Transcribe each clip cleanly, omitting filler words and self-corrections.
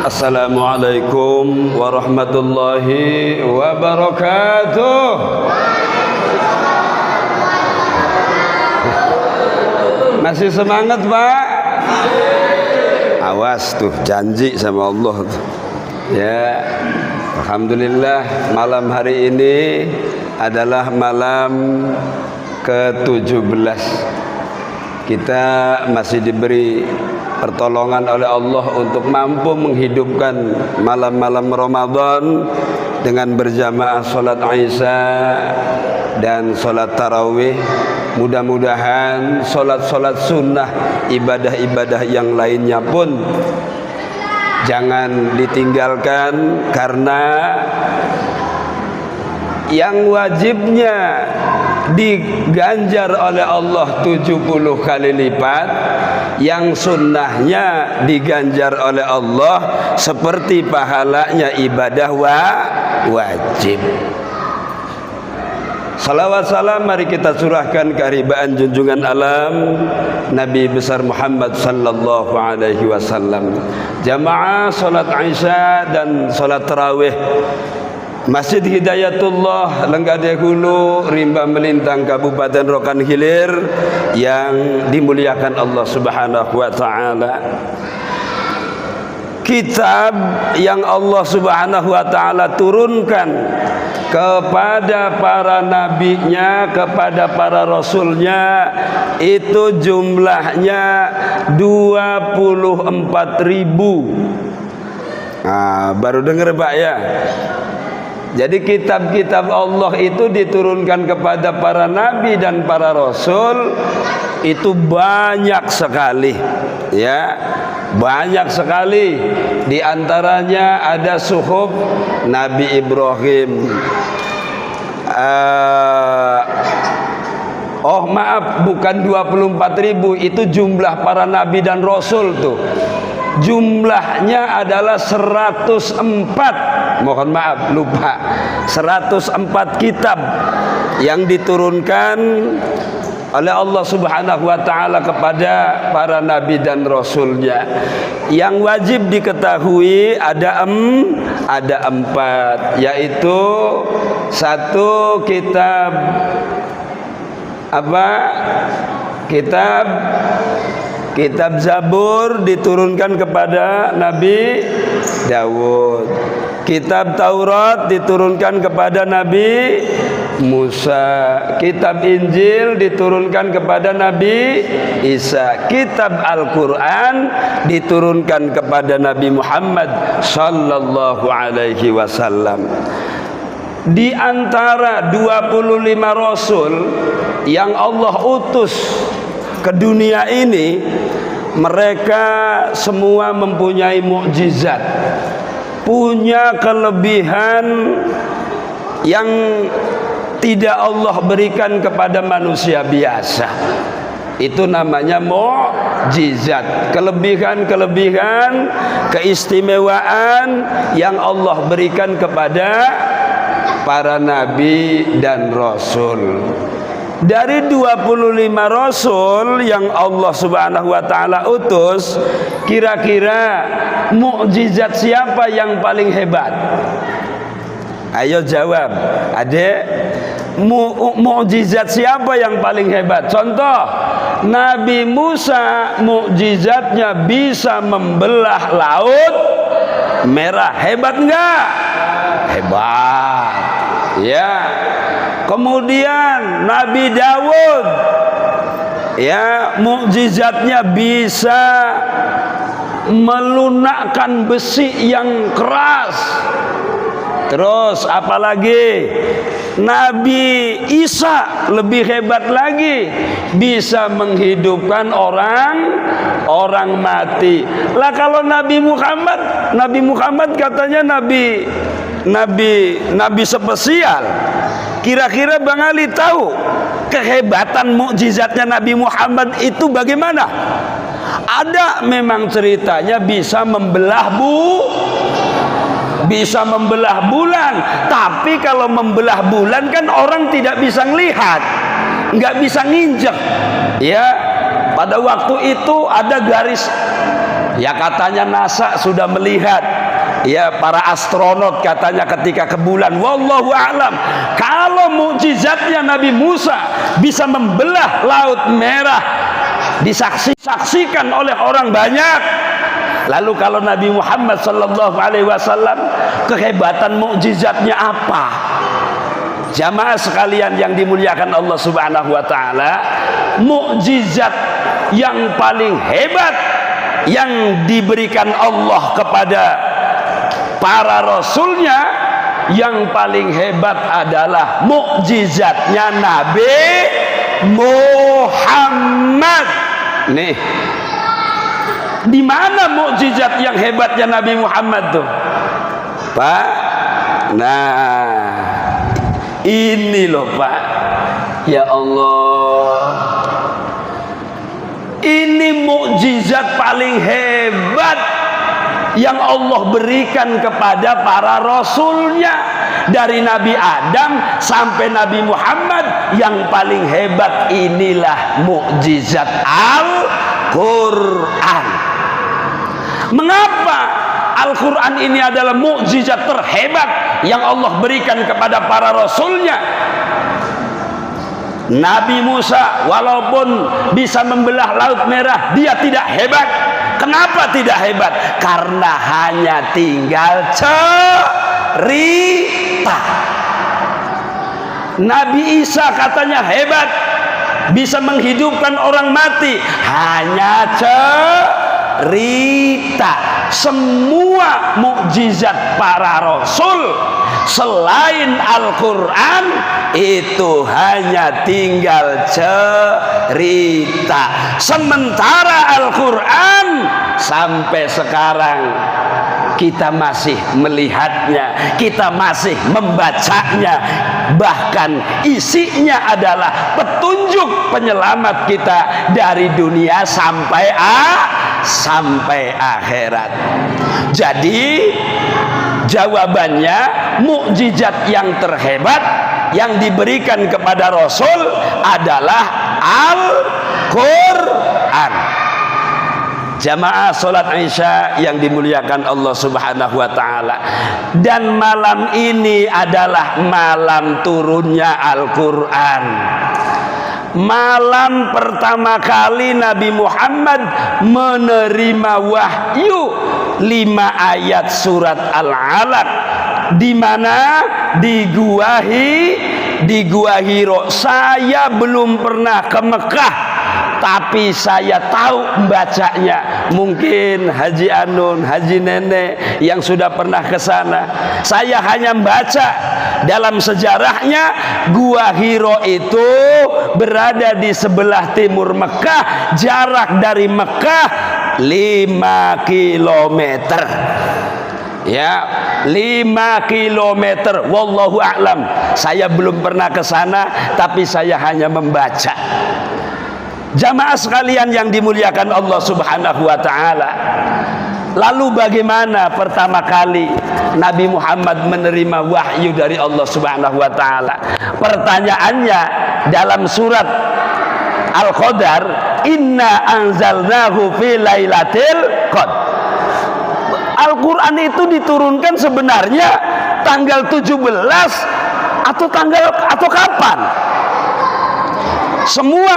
Assalamualaikum warahmatullahi wabarakatuh. Masih semangat, Pak? Awas tuh, janji sama Allah tuh. Ya, alhamdulillah malam hari ini adalah malam ke-17. Kita masih diberi pertolongan oleh Allah untuk mampu menghidupkan malam-malam Ramadan dengan berjamaah sholat Isya dan sholat tarawih. Mudah-mudahan sholat-sholat sunnah, ibadah-ibadah yang lainnya pun jangan ditinggalkan, karena yang wajibnya diganjar oleh Allah 70 kali lipat, yang sunnahnya diganjar oleh Allah seperti pahalanya ibadah wajib. Salawat salam mari kita curahkan keharibaan junjungan alam Nabi besar Muhammad sallallahu alaihi wasallam. Jamaah salat Isya dan salat tarawih Masjid Hidayatullah Lenggade Hulu, Rimba Melintang, Kabupaten Rokan Hilir yang dimuliakan Allah Subhanahu wa taala. Kitab yang Allah Subhanahu wa taala turunkan kepada para nabinya, kepada para rasulnya, itu jumlahnya 24.000. Nah, baru dengar Pak ya. Jadi kitab-kitab Allah itu diturunkan kepada para nabi dan para rasul itu banyak sekali, ya, banyak sekali. Di antaranya ada suhuf Nabi Ibrahim. Bukan 24.000, itu jumlah para nabi dan rasul tuh. Jumlahnya adalah 104. Mohon maaf lupa. 104 kitab yang diturunkan oleh Allah Subhanahu wa taala kepada para nabi dan rasulnya. Yang wajib diketahui ada 4, yaitu satu kitab Kitab Zabur diturunkan kepada Nabi Daud. Kitab Taurat diturunkan kepada Nabi Musa. Kitab Injil diturunkan kepada Nabi Isa. Kitab Al-Quran diturunkan kepada Nabi Muhammad sallallahu alaihi wasallam. Di antara 25 rasul yang Allah utus ke dunia ini, mereka semua mempunyai mukjizat, punya kelebihan yang tidak Allah berikan kepada manusia biasa. Itu namanya mukjizat, kelebihan-kelebihan, keistimewaan yang Allah berikan kepada para nabi dan rasul. Dari 25 rasul yang Allah Subhanahu wa taala utus, kira-kira mukjizat siapa yang paling hebat? Ayo jawab. Adek, mukjizat siapa yang paling hebat? Contoh, Nabi Musa mukjizatnya bisa membelah laut merah. Hebat enggak? Hebat. Ya. Kemudian Nabi Daud, ya, mukjizatnya bisa melunakkan besi yang keras. Terus apalagi? Nabi Isa lebih hebat lagi, bisa menghidupkan orang mati. Lah kalau Nabi Muhammad katanya nabi spesial. Kira-kira Bang Ali tahu kehebatan mukjizatnya Nabi Muhammad itu bagaimana? Ada memang ceritanya bisa membelah bulan, tapi kalau membelah bulan kan orang tidak bisa melihat, nggak bisa nginjek, ya. Pada waktu itu ada Ya katanya NASA sudah melihat, ya para astronot katanya ketika ke bulan. Wallahu a'lam. Kalau mukjizatnya Nabi Musa bisa membelah Laut Merah, disaksikan oleh orang banyak. Lalu kalau Nabi Muhammad sallallahu alaihi wasallam, kehebatan mukjizatnya apa? Jamaah sekalian yang dimuliakan Allah Subhanahu wa taala, mukjizat yang paling hebat yang diberikan Allah kepada para rasulnya, yang paling hebat adalah mukjizatnya Nabi Muhammad. Nih, di mana mukjizat yang hebatnya Nabi Muhammad tuh, Pak? Nah, ini loh Pak. Ya Allah, ini mukjizat paling hebat yang Allah berikan kepada para rasulnya, dari Nabi Adam sampai Nabi Muhammad. Yang paling hebat inilah mukjizat Al-Quran. Mengapa Al-Quran ini adalah mukjizat terhebat yang Allah berikan kepada para rasulnya? Nabi Musa walaupun bisa membelah Laut Merah, dia tidak hebat. Kenapa tidak hebat? Karena hanya tinggal cerita. Nabi Isa katanya hebat, bisa menghidupkan orang mati, hanya cerita. Semua mukjizat para rasul selain Al-Quran itu hanya tinggal cerita. Sementara Al-Quran sampai sekarang kita masih melihatnya, kita masih membacanya, bahkan isinya adalah petunjuk penyelamat kita dari dunia sampai akhirat. Jadi jawabannya, mukjizat yang terhebat yang diberikan kepada Rasul adalah Al-Quran. Jamaah sholat Isya yang dimuliakan Allah Subhanahu wa ta'ala, dan malam ini adalah malam turunnya Al-Quran. Malam pertama kali Nabi Muhammad menerima wahyu 5 ayat surat Al-Alaq, di mana di Gua Hiro. Saya belum pernah ke Mekah, tapi saya tahu membacanya. Mungkin Haji Anun, Haji Nenek yang sudah pernah ke sana. Saya hanya membaca dalam sejarahnya, Gua Hiro itu berada di sebelah timur Mekah, jarak dari Mekah 5 kilometer. Ya, 5 kilometer. Wallahu a'lam. Saya belum pernah ke sana, tapi saya hanya membaca. Jamaah sekalian yang dimuliakan Allah Subhanahu wa ta'ala, lalu bagaimana pertama kali Nabi Muhammad menerima wahyu dari Allah Subhanahu wa ta'ala? Pertanyaannya dalam surat Al-Qadar, inna anzalnahu fi lailatul qadar. Al-Quran itu diturunkan sebenarnya tanggal 17 atau kapan? Semua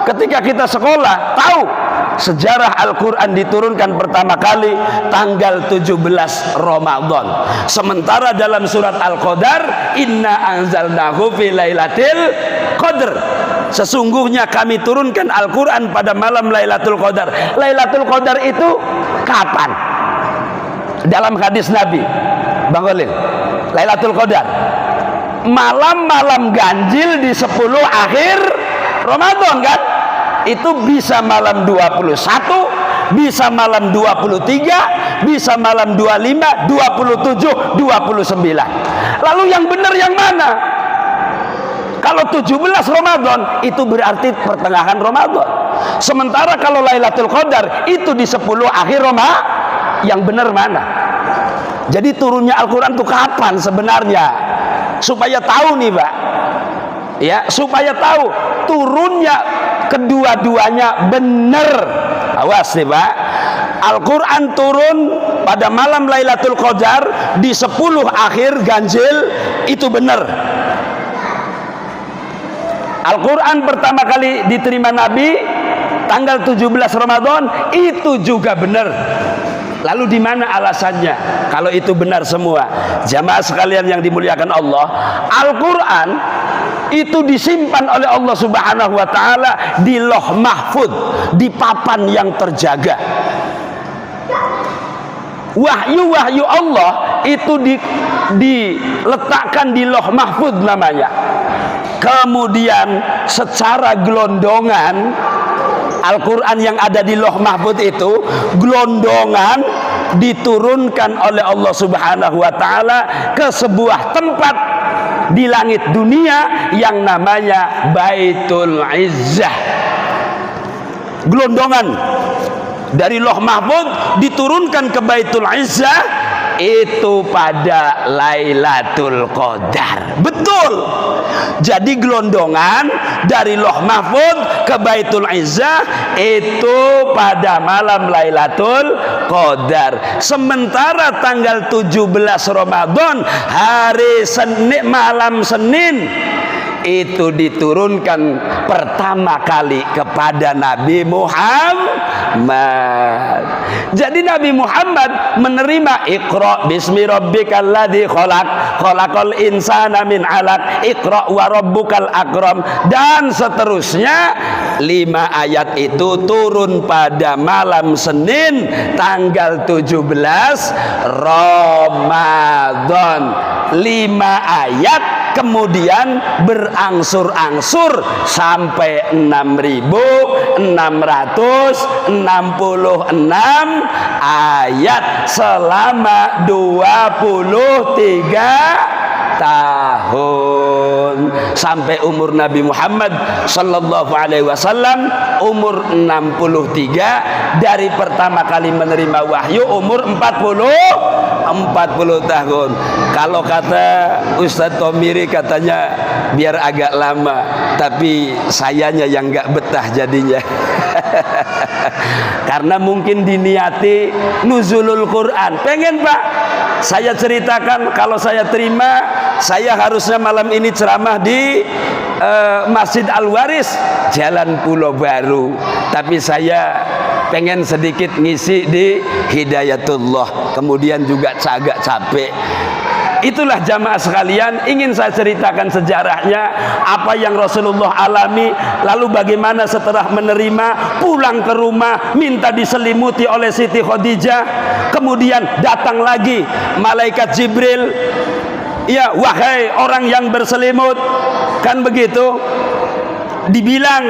ketika kita sekolah tahu sejarah Al-Quran diturunkan pertama kali tanggal 17 Ramadan. Sementara dalam surat Al-Qadar, inna anzalnahu fi lailatul qadar, sesungguhnya kami turunkan Al-Quran pada malam Lailatul Qadar. Lailatul Qadar itu kapan? Dalam hadis Nabi, Bang Khalil, Lailatul Qadar malam-malam ganjil di 10 akhir Ramadan kan? Itu bisa malam 21, bisa malam 23, bisa malam 25, 27, 29. Lalu yang benar yang mana? Kalau 17 Ramadan itu berarti pertengahan Ramadan. Sementara kalau Lailatul Qadar itu di 10 akhir Ramadan, yang benar mana? Jadi turunnya Al-Quran itu kapan sebenarnya? Supaya tahu nih Pak, ya, supaya tahu turunnya kedua-duanya benar. Awas nih Pak, Al-Quran turun pada malam Lailatul Qadar di 10 akhir ganjil, itu benar. Al-Quran pertama kali diterima Nabi tanggal 17 Ramadan, itu juga benar. Lalu di mana alasannya? Kalau itu benar semua, jamaah sekalian yang dimuliakan Allah, Al-Quran itu disimpan oleh Allah Subhanahu wa Ta'ala di Lauh Mahfud, di papan yang terjaga. Wahyu-wahyu Allah itu diletakkan di Lauh Mahfud namanya. Kemudian secara gelondongan, Al-Quran yang ada di Lauh Mahfud itu gelondongan diturunkan oleh Allah Subhanahu wa Ta'ala ke sebuah tempat di langit dunia yang namanya Baitul Izzah. Gelondongan dari Lauh Mahfud diturunkan ke Baitul Izzah itu pada Lailatul Qadar. Betul. Jadi gelondongan dari Lauh Mahfud ke Baitul Izzah itu pada malam Lailatul Qadar. Sementara tanggal 17 Ramadan, hari Senin, malam Senin, itu diturunkan pertama kali kepada Nabi Muhammad. Jadi Nabi Muhammad menerima Iqra bismi rabbikal ladzi khalaq, khalaqal insana min 'alaq, Iqra wa rabbukal akram, dan seterusnya. 5 ayat itu turun pada malam Senin tanggal 17 Ramadan. 5 ayat kemudian berangsur-angsur sampai 6.666 ayat selama 23 tahun, sampai umur Nabi Muhammad sallallahu alaihi wasallam umur 63. Dari pertama kali menerima wahyu umur 40 tahun. Kalau kata Ustadz Tomiri katanya biar agak lama, tapi sayanya yang gak betah jadinya. Karena mungkin diniati nuzulul Quran. Pengen Pak saya ceritakan, kalau saya terima, saya harusnya malam ini ceramah di Masjid Al-Waris, Jalan Pulau Baru. Tapi saya pengen sedikit ngisi di Hidayatullah, kemudian juga agak capek. Itulah jamaah sekalian, ingin saya ceritakan sejarahnya, apa yang Rasulullah alami, lalu bagaimana setelah menerima, pulang ke rumah, minta diselimuti oleh Siti Khadijah, kemudian datang lagi malaikat Jibril, ya wahai orang yang berselimut, kan begitu dibilang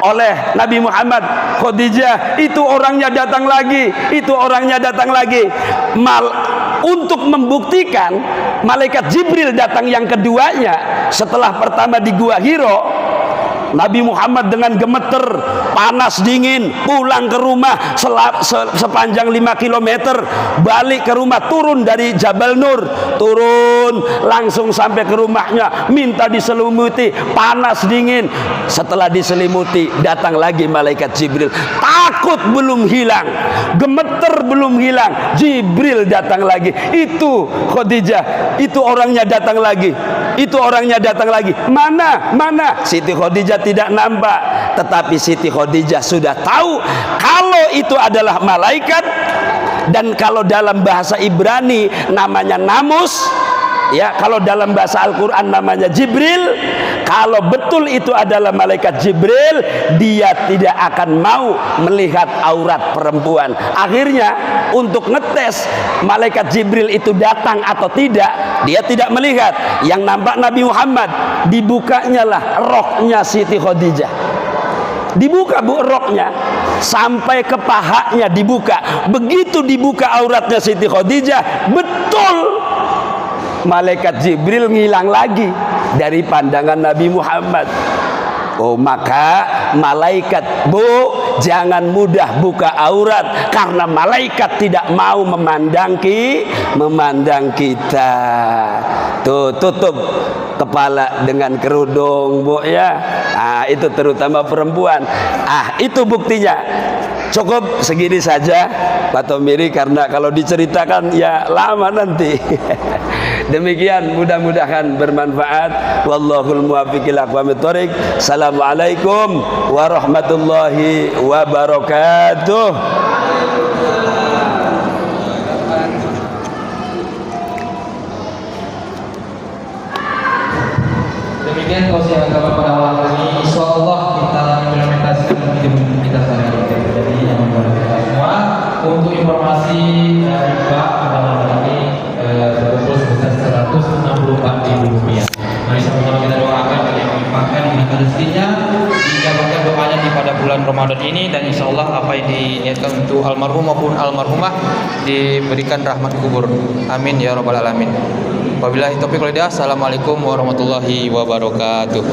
oleh Nabi Muhammad, Khadijah, itu orangnya datang lagi, itu orangnya datang lagi. Untuk membuktikan, malaikat Jibril datang yang keduanya setelah pertama di Gua Hiro. Nabi Muhammad dengan gemeter, panas dingin, pulang ke rumah sepanjang 5 km, balik ke rumah, turun dari Jabal Nur, turun langsung sampai ke rumahnya, minta diselimuti, panas dingin. Setelah diselimuti, datang lagi malaikat Jibril. Takut belum hilang, gemeter belum hilang, Jibril datang lagi. Itu Khadijah, itu orangnya datang lagi, itu orangnya datang lagi. Mana? Siti Khadijah tidak nampak, tetapi Siti Khadijah sudah tahu kalau itu adalah malaikat. Dan kalau dalam bahasa Ibrani namanya namus, ya, kalau dalam bahasa Al-Quran namanya Jibril. Kalau betul itu adalah malaikat Jibril, dia tidak akan mau melihat aurat perempuan. Akhirnya untuk ngetes malaikat Jibril itu datang atau tidak, dia tidak melihat. Yang nampak Nabi Muhammad, dibukanya lah roknya Siti Khadijah. Dibuka roknya sampai ke pahanya dibuka. Begitu dibuka auratnya Siti Khadijah, betul malaikat Jibril ngilang lagi dari pandangan Nabi Muhammad. Oh, maka malaikat, Bu, jangan mudah buka aurat karena malaikat tidak mau memandang kita. Tuh, tutup kepala dengan kerudung, Bu, ya. Itu terutama perempuan. Itu buktinya. Cukup segini saja Pak Tomiri, karena kalau diceritakan ya lama nanti. Demikian, mudah-mudahan bermanfaat. Wallahul muwaffiq ila aqwamit thoriq. Assalamualaikum warahmatullahi wabarakatuh. Demikian tausiah agama pada malam ini. Insyaallah kita implementasikan hidup kita sehari-hari. Jadi yang membuat kita semua. Untuk informasi Pak pada malam ini berkumpul sebesar Rp164.000. Mari sama-sama kita doakan bagi yang menginfakkan diberikan rezekinya, dijabahkan doanya di pada bulan Ramadan ini, dan insyaallah apa yang diniatkan untuk almarhum maupun almarhumah diberikan rahmat kubur. Amin ya rabbal alamin. Wabillahi taufiq wal hidayah. Assalamualaikum warahmatullahi wabarakatuh.